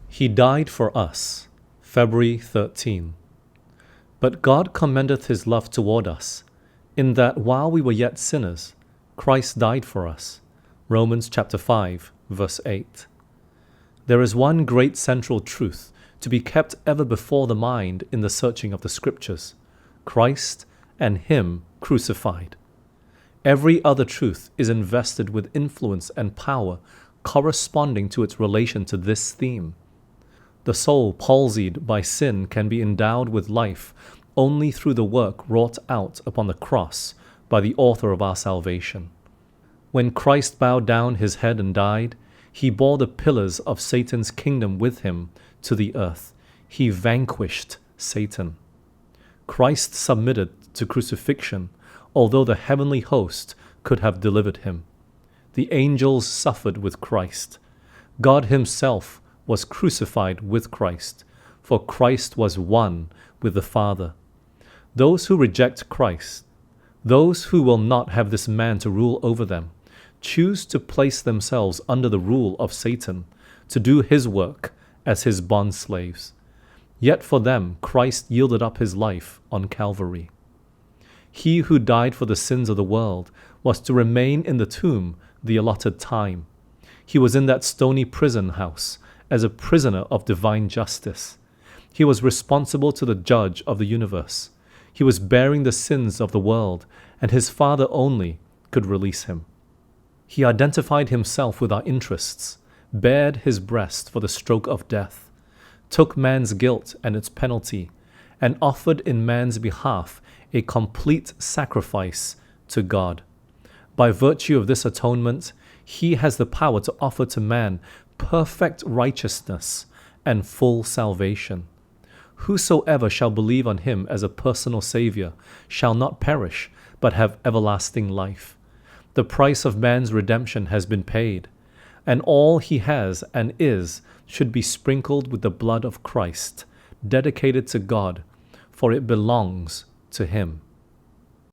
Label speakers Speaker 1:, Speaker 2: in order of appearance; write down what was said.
Speaker 1: He died for us. February 13. But God commendeth his love toward us, in that while we were yet sinners, Christ died for us. Romans chapter 5, verse 8. There is one great central truth to be kept ever before the mind in the searching of the Scriptures: Christ and Him crucified. Every other truth is invested with influence and power corresponding to its relation to this theme. The soul palsied by sin can be endowed with life only through the work wrought out upon the cross by the author of our salvation. When Christ bowed down his head and died, he bore the pillars of Satan's kingdom with him to the earth. He vanquished Satan. Christ submitted to crucifixion, although the heavenly host could have delivered him. The angels suffered with Christ. God himself was crucified with Christ, for Christ was one with the Father. Those who reject Christ, those who will not have this man to rule over them, choose to place themselves under the rule of Satan, to do his work as his bondslaves. Yet for them Christ yielded up his life on Calvary. He who died for the sins of the world was to remain in the tomb the allotted time. He was in that stony prison house as a prisoner of divine justice. He was responsible to the judge of the universe. He was bearing the sins of the world, and his Father only could release him. He identified himself with our interests, bared his breast for the stroke of death, took man's guilt and its penalty, and offered in man's behalf a complete sacrifice to God. By virtue of this atonement, he has the power to offer to man perfect righteousness and full salvation. Whosoever shall believe on him as a personal Savior shall not perish, but have everlasting life. The price of man's redemption has been paid, and all he has and is should be sprinkled with the blood of Christ, dedicated to God, for it belongs to him.